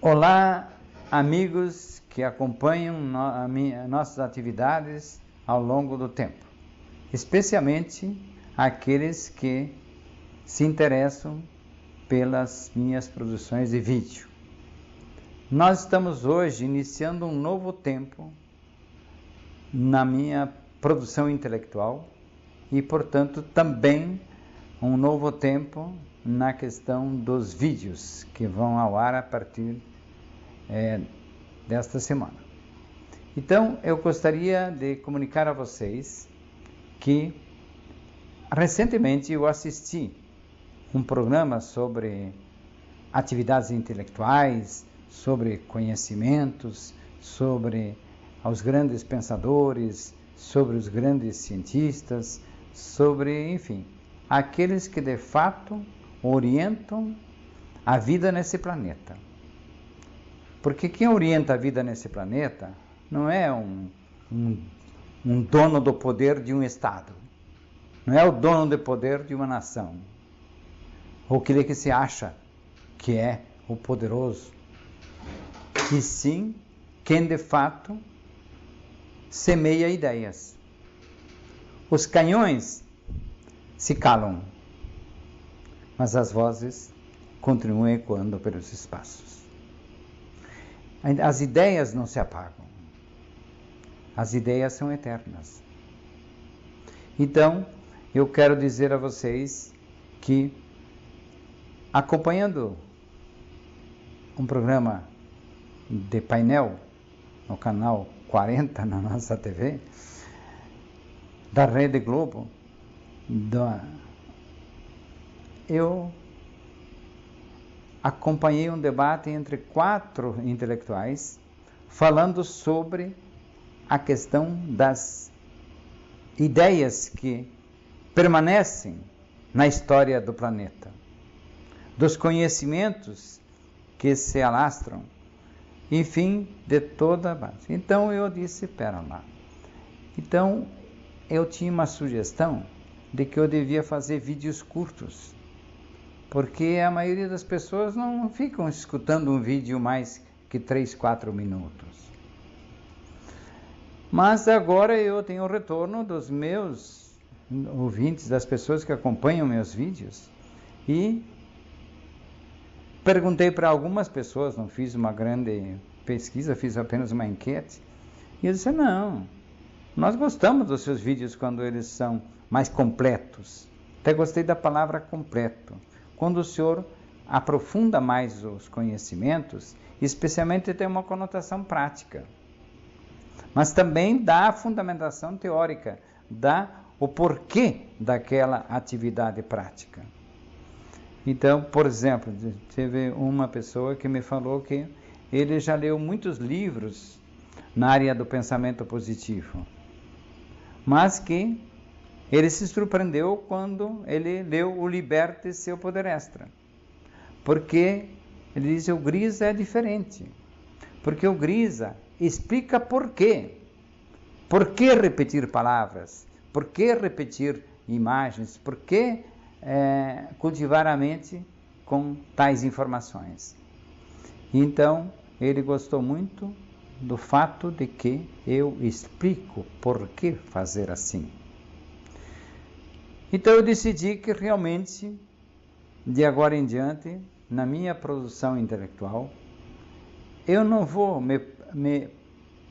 Olá, amigos que acompanham nossas atividades ao longo do tempo, especialmente aqueles que se interessam pelas minhas produções de vídeo. Nós estamos hoje iniciando um novo tempo na minha produção intelectual e, portanto, também um novo tempo na questão dos vídeos que vão ao ar a partir desta semana. Então, eu gostaria de comunicar a vocês que recentemente eu assisti um programa sobre atividades intelectuais, sobre conhecimentos, sobre os grandes pensadores, sobre os grandes cientistas, sobre, enfim, aqueles que de fato orientam a vida nesse planeta. Porque quem orienta a vida nesse planeta não é um dono do poder de um Estado, não é o dono do poder de uma nação, ou aquele que se acha que é o poderoso, e sim quem de fato semeia ideias. Os canhões se calam, mas as vozes continuam ecoando pelos espaços. As ideias não se apagam. As ideias são eternas. Então, eu quero dizer a vocês que, acompanhando um programa de painel no canal 40 na nossa TV, da Rede Globo, eu acompanhei um debate entre 4 intelectuais falando sobre a questão das ideias que permanecem na história do planeta, dos conhecimentos que se alastram, enfim, de toda a base. Então eu disse, pera lá. Então eu tinha uma sugestão de que eu devia fazer vídeos curtos, porque a maioria das pessoas não ficam escutando um vídeo mais que 3, 4 minutos. Mas agora eu tenho o retorno dos meus ouvintes, das pessoas que acompanham meus vídeos, e perguntei para algumas pessoas, não fiz uma grande pesquisa, fiz apenas uma enquete, e eu disse, não, nós gostamos dos seus vídeos quando eles são mais completos. Até gostei da palavra completo. Quando o senhor aprofunda mais os conhecimentos, especialmente tem uma conotação prática, mas também dá a fundamentação teórica, dá o porquê daquela atividade prática. Então, por exemplo, teve uma pessoa que me falou que ele já leu muitos livros na área do pensamento positivo, mas que ele se surpreendeu quando ele leu o Liberte Seu Poder Extra, porque ele diz que o Grisa é diferente, porque o Grisa explica por quê repetir palavras, por que repetir imagens, por que cultivar a mente com tais informações. Então, ele gostou muito do fato de que eu explico por que fazer assim. Então eu decidi que realmente, de agora em diante, na minha produção intelectual, eu não vou me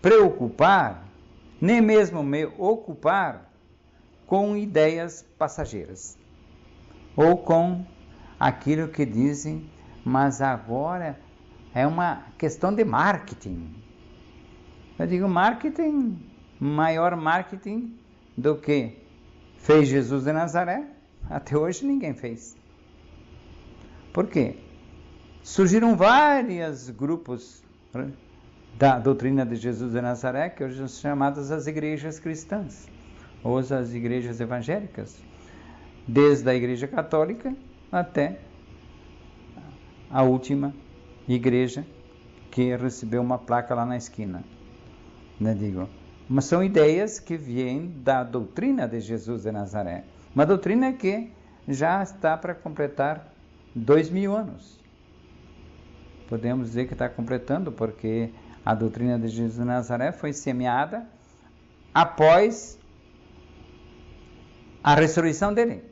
preocupar, nem mesmo me ocupar com ideias passageiras, ou com aquilo que dizem, mas agora é uma questão de marketing. Eu digo, marketing, maior marketing do que fez Jesus de Nazaré, até hoje ninguém fez. Por quê? Surgiram vários grupos da doutrina de Jesus de Nazaré, que hoje são chamadas as igrejas cristãs, ou as igrejas evangélicas, desde a igreja católica até a última igreja que recebeu uma placa lá na esquina. Mas são ideias que vêm da doutrina de Jesus de Nazaré. Uma doutrina que já está para completar 2000 anos. podemos dizer que está completando, porque a doutrina de Jesus de Nazaré foi semeada após a ressurreição dele.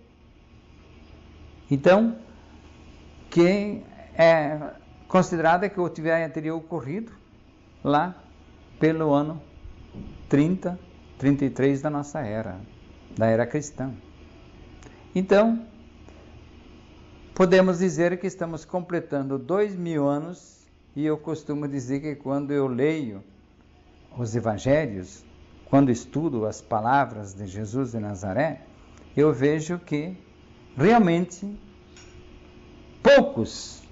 Então, que é considerada que teria ocorrido lá pelo ano 30, 33 da nossa era, da era cristã. Então, podemos dizer que estamos completando 2000 anos, e eu costumo dizer que quando eu leio os evangelhos, quando estudo as palavras de Jesus de Nazaré, eu vejo que realmente poucos,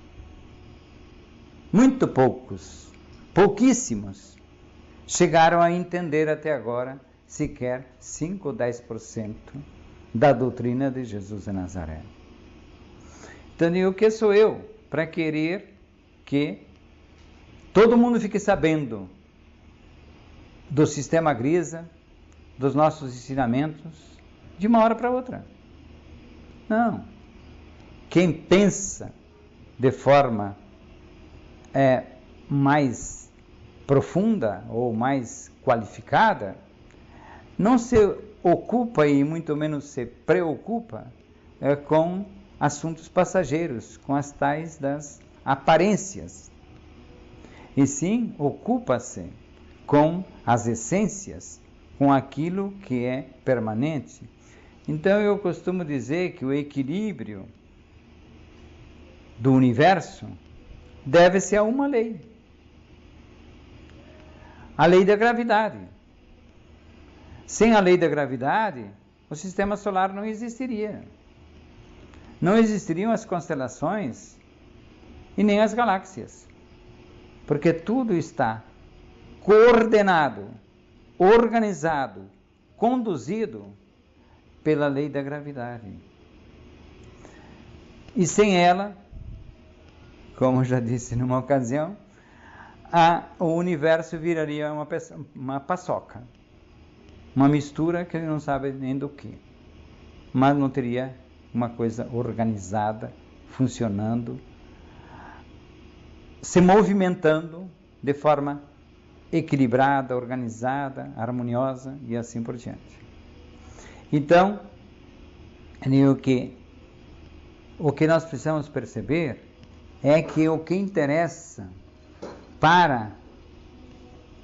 muito poucos, pouquíssimos, chegaram a entender até agora sequer 5 ou 10% da doutrina de Jesus de Nazaré. Então, o que sou eu para querer que todo mundo fique sabendo do sistema Grisa, dos nossos ensinamentos, de uma hora para outra? Não. Quem pensa de forma mais profunda ou mais qualificada, não se ocupa e muito menos se preocupa com assuntos passageiros, com as tais das aparências, e sim ocupa-se com as essências, com aquilo que é permanente. Então eu costumo dizer que o equilíbrio do universo deve-se a uma lei, a lei da gravidade. Sem a lei da gravidade, o sistema solar não existiria. Não existiriam as constelações e nem as galáxias, porque tudo está coordenado, organizado, conduzido pela lei da gravidade. E sem ela, como já disse numa ocasião, o universo viraria uma paçoca, uma mistura que ele não sabe nem do que, mas não teria uma coisa organizada, funcionando, se movimentando de forma equilibrada, organizada, harmoniosa e assim por diante. Então, o que nós precisamos perceber é que o que interessa para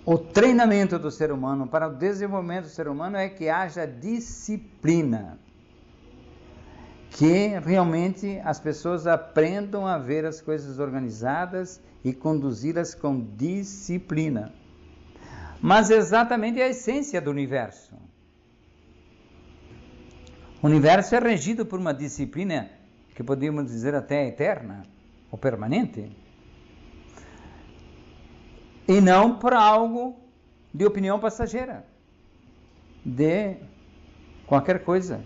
o treinamento do ser humano, para o desenvolvimento do ser humano, é que haja disciplina. Que realmente as pessoas aprendam a ver as coisas organizadas e conduzi-las com disciplina. Mas exatamente a essência do universo. O universo é regido por uma disciplina que podemos dizer até eterna ou permanente, e não por algo de opinião passageira, de qualquer coisa.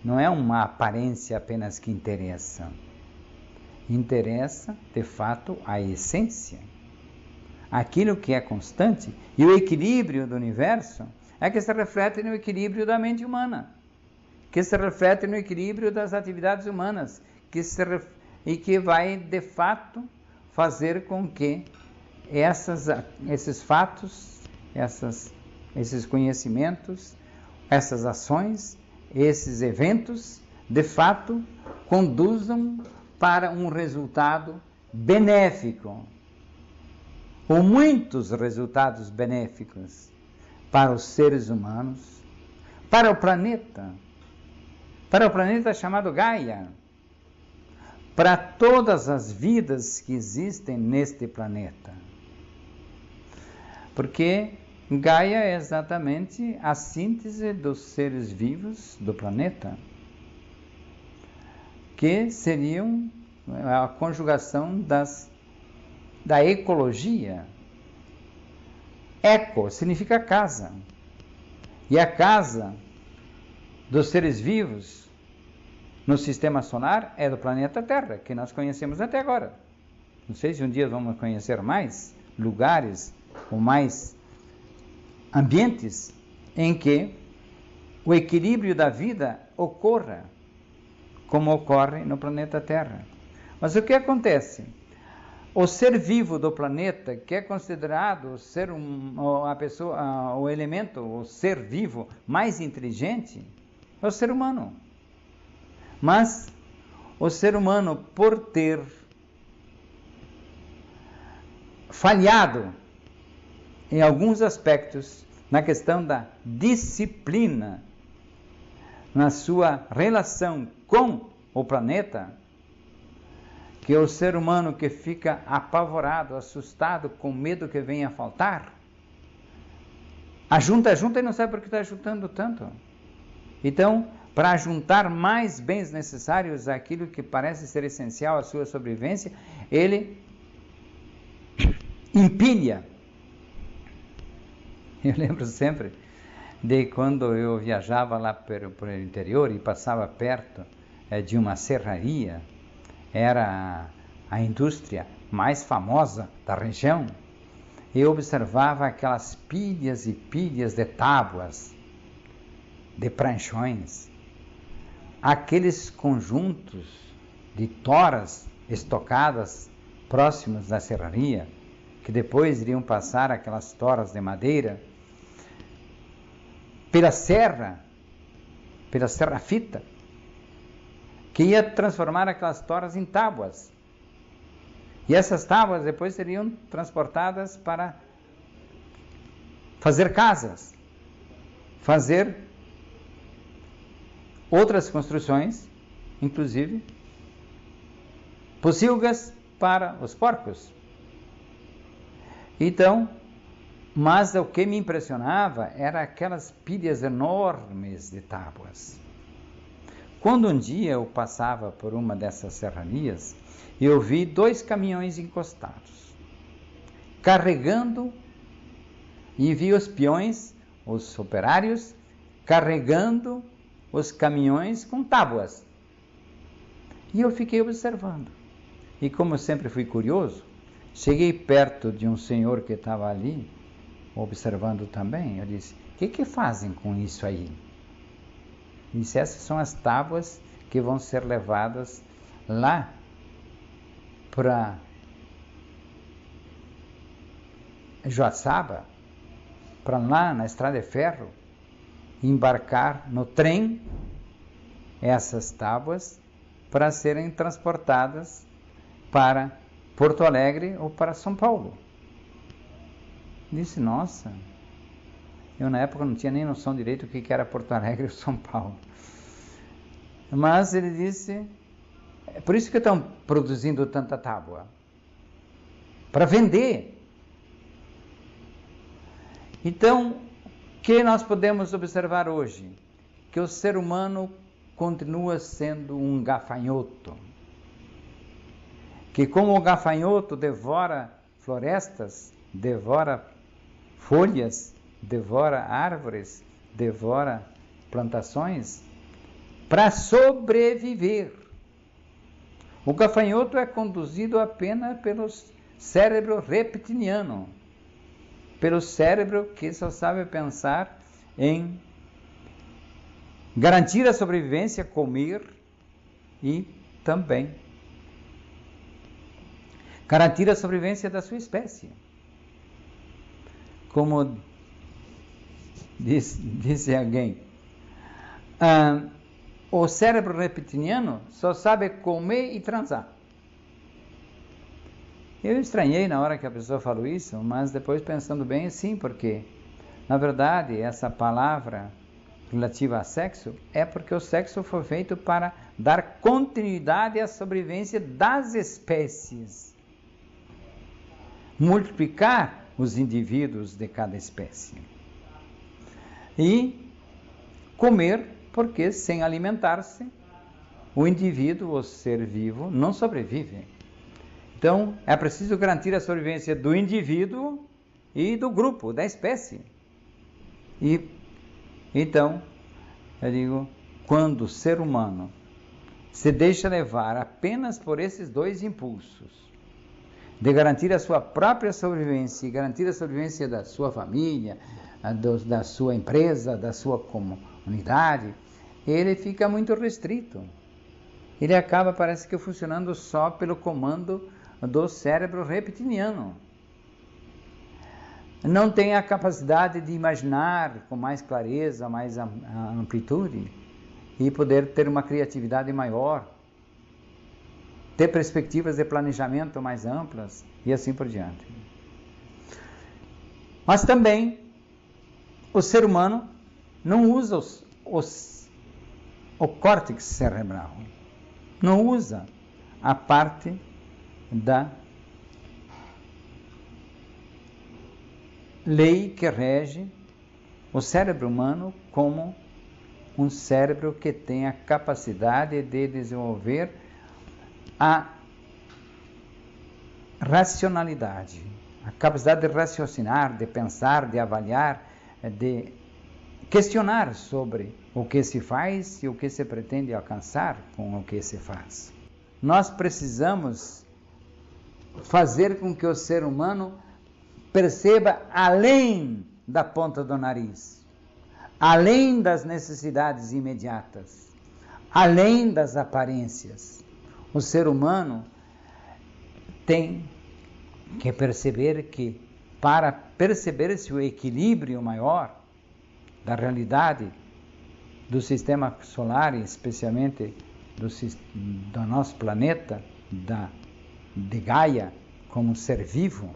Não é uma aparência apenas que interessa. Interessa, de fato, a essência. Aquilo que é constante. E o equilíbrio do universo é que se reflete no equilíbrio da mente humana, que se reflete no equilíbrio das atividades humanas, e que vai, de fato, fazer com que esses fatos, esses conhecimentos, essas ações, esses eventos, de fato, conduzam para um resultado benéfico, ou muitos resultados benéficos para os seres humanos, para o planeta chamado Gaia, para todas as vidas que existem neste planeta. Porque Gaia é exatamente a síntese dos seres vivos do planeta, que seriam a conjugação da ecologia. Eco significa casa, e a casa dos seres vivos no sistema solar é do planeta Terra, que nós conhecemos até agora. Não sei se um dia vamos conhecer mais lugares ou mais ambientes em que o equilíbrio da vida ocorra como ocorre no planeta Terra. Mas o que acontece? O ser vivo do planeta, que é considerado o elemento, o ser vivo mais inteligente, é o ser humano. Mas o ser humano, por ter falhado em alguns aspectos na questão da disciplina, na sua relação com o planeta, que é o ser humano que fica apavorado, assustado, com medo que venha a faltar, ajunta e não sabe por que está ajuntando tanto. Então, para juntar mais bens necessários àquilo que parece ser essencial à sua sobrevivência, ele empilha. Eu lembro sempre de quando eu viajava lá por o interior e passava perto de uma serraria, era a indústria mais famosa da região, eu observava aquelas pilhas e pilhas de tábuas, de pranchões, aqueles conjuntos de toras estocadas próximos da serraria, que depois iriam passar aquelas toras de madeira pela serra fita, que ia transformar aquelas toras em tábuas. E essas tábuas depois seriam transportadas para fazer casas, fazer outras construções, inclusive pocilgas para os porcos. Então, mas o que me impressionava era aquelas pilhas enormes de tábuas. Quando um dia eu passava por uma dessas serranias, eu vi 2 caminhões encostados, carregando, e vi os peões, os operários, carregando os caminhões com tábuas. E eu fiquei observando. E como eu sempre fui curioso, cheguei perto de um senhor que estava ali, observando também. Eu disse: o que fazem com isso aí? Ele disse: essas são as tábuas que vão ser levadas lá para Joaçaba, para lá na estrada de ferro, embarcar no trem essas tábuas para serem transportadas para Porto Alegre ou para São Paulo. Disse: nossa, eu na época não tinha nem noção direito o que era Porto Alegre ou São Paulo. Mas ele disse: é por isso que estão produzindo tanta tábua, para vender. Então, o que nós podemos observar hoje? Que o ser humano continua sendo um gafanhoto. Que como o gafanhoto devora florestas, devora folhas, devora árvores, devora plantações, para sobreviver. O gafanhoto é conduzido apenas pelo cérebro reptiliano, pelo cérebro que só sabe pensar em garantir a sobrevivência, comer e também garantir a sobrevivência da sua espécie. Como disse alguém, o cérebro reptiliano só sabe comer e transar. Eu estranhei na hora que a pessoa falou isso, mas depois pensando bem, sim, porque na verdade essa palavra relativa a sexo é porque o sexo foi feito para dar continuidade à sobrevivência das espécies, multiplicar os indivíduos de cada espécie e comer, porque sem alimentar-se o indivíduo, o ser vivo, não sobrevive. Então é preciso garantir a sobrevivência do indivíduo e do grupo, da espécie. E então, eu digo, quando o ser humano se deixa levar apenas por esses 2 impulsos, de garantir a sua própria sobrevivência e garantir a sobrevivência da sua família, da sua empresa, da sua comunidade, ele fica muito restrito. ele acaba, parece que, funcionando só pelo comando do cérebro reptiliano. Não tem a capacidade de imaginar com mais clareza, mais amplitude, e poder ter uma criatividade maior, ter perspectivas de planejamento mais amplas, e assim por diante. Mas também, o ser humano não usa o córtex cerebral, não usa a parte da lei que rege o cérebro humano como um cérebro que tem a capacidade de desenvolver a racionalidade, a capacidade de raciocinar, de pensar, de avaliar, de questionar sobre o que se faz e o que se pretende alcançar com o que se faz. Nós precisamos fazer com que o ser humano perceba além da ponta do nariz, além das necessidades imediatas, além das aparências. O ser humano tem que perceber que, para perceber esse equilíbrio maior da realidade do sistema solar, e especialmente do nosso planeta, de Gaia como ser vivo,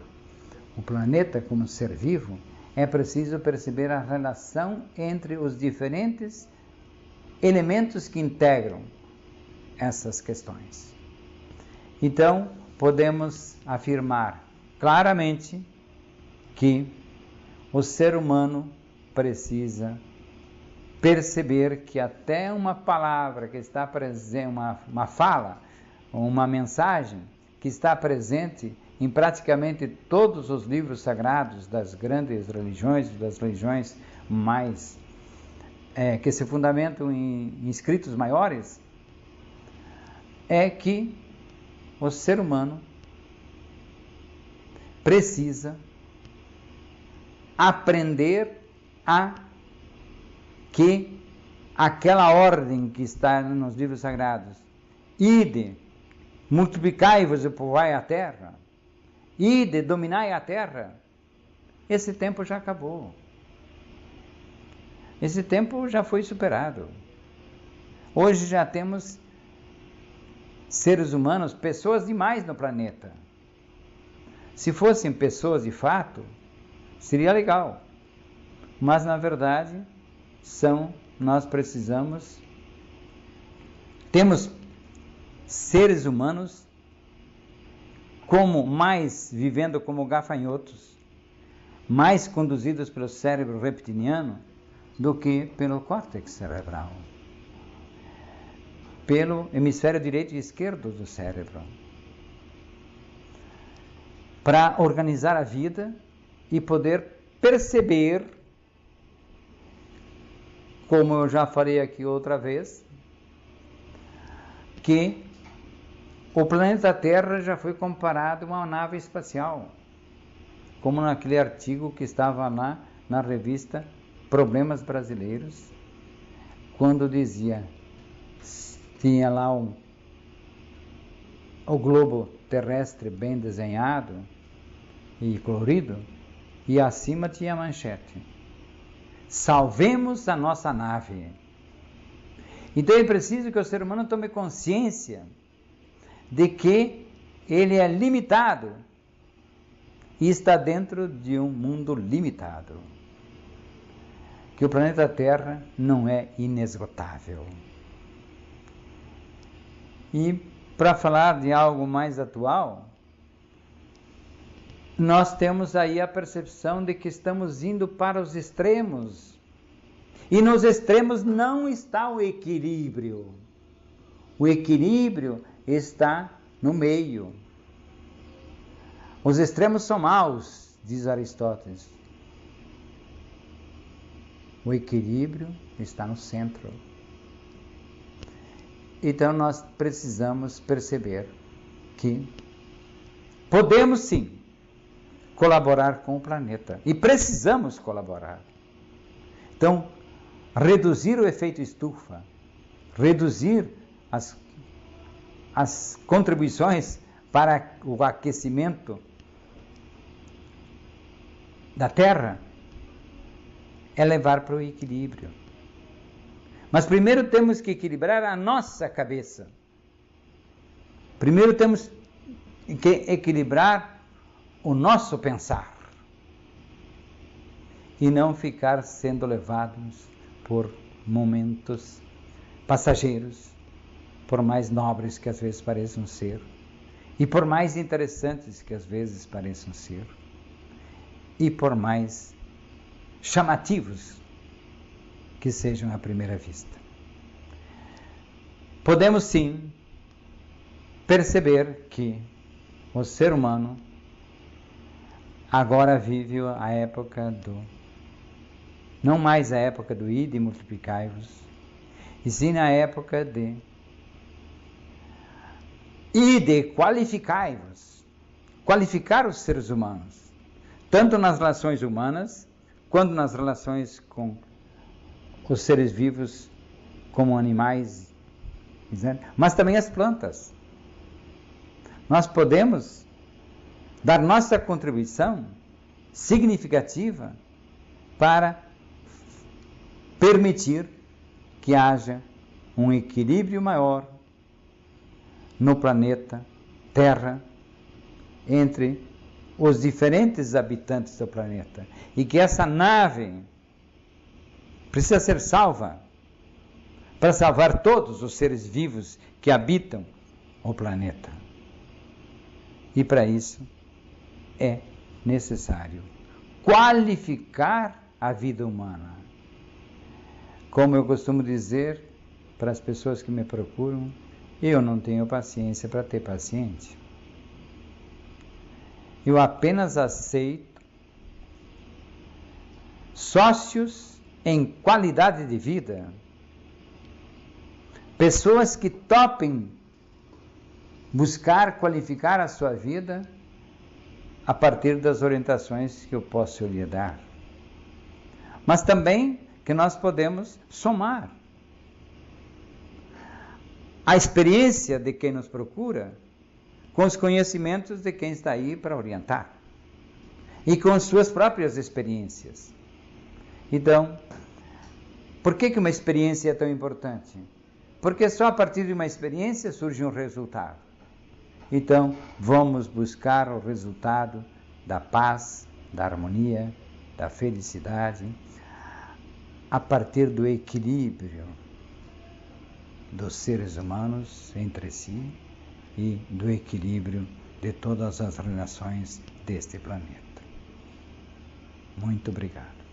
o planeta como ser vivo, é preciso perceber a relação entre os diferentes elementos que integram essas questões. Então, podemos afirmar claramente que o ser humano precisa perceber que até uma palavra que está presente, uma fala, uma mensagem que está presente em praticamente todos os livros sagrados das grandes religiões, das religiões mais que se fundamentam em escritos maiores, é que o ser humano precisa aprender a que aquela ordem que está nos livros sagrados, ide, multiplicai-vos e povoai a terra, ide, dominai a terra, esse tempo já acabou. Esse tempo já foi superado. Hoje já temos seres humanos, pessoas demais no planeta. Se fossem pessoas de fato, seria legal. Mas, na verdade, nós temos seres humanos vivendo como gafanhotos, mais conduzidos pelo cérebro reptiliano do que pelo córtex cerebral, pelo hemisfério direito e esquerdo do cérebro, para organizar a vida e poder perceber, como eu já falei aqui outra vez, que o planeta Terra já foi comparado a uma nave espacial, como naquele artigo que estava lá na revista Problemas Brasileiros, quando dizia, tinha lá o globo terrestre bem desenhado e colorido, e acima tinha a manchete: salvemos a nossa nave. Então é preciso que o ser humano tome consciência de que ele é limitado e está dentro de um mundo limitado, que o planeta Terra não é inesgotável. E para falar de algo mais atual, nós temos aí a percepção de que estamos indo para os extremos. E nos extremos não está o equilíbrio. O equilíbrio está no meio. Os extremos são maus, diz Aristóteles. O equilíbrio está no centro. Então nós precisamos perceber que podemos sim colaborar com o planeta. E precisamos colaborar. Então, reduzir o efeito estufa, reduzir as contribuições para o aquecimento da Terra é levar para o equilíbrio. Mas primeiro temos que equilibrar a nossa cabeça. Primeiro temos que equilibrar o nosso pensar. E não ficar sendo levados por momentos passageiros, por mais nobres que às vezes pareçam ser, e por mais interessantes que às vezes pareçam ser, e por mais chamativos que sejam à primeira vista. Podemos sim perceber que o ser humano agora vive a época não mais a época do ide e multiplicai-vos, e sim a época de ide qualificai-vos, qualificar os seres humanos, tanto nas relações humanas, quanto nas relações com os seres vivos, como animais, mas também as plantas. Nós podemos dar nossa contribuição significativa para permitir que haja um equilíbrio maior no planeta Terra entre os diferentes habitantes do planeta, e que essa nave precisa ser salva para salvar todos os seres vivos que habitam o planeta. E para isso é necessário qualificar a vida humana. Como eu costumo dizer para as pessoas que me procuram, eu não tenho paciência para ter paciente. Eu apenas aceito sócios em qualidade de vida, pessoas que topem buscar qualificar a sua vida a partir das orientações que eu posso lhe dar. Mas também que nós podemos somar a experiência de quem nos procura com os conhecimentos de quem está aí para orientar e com as suas próprias experiências. Então, por que uma experiência é tão importante? Porque só a partir de uma experiência surge um resultado. Então, vamos buscar o resultado da paz, da harmonia, da felicidade, a partir do equilíbrio dos seres humanos entre si e do equilíbrio de todas as relações deste planeta. Muito obrigado.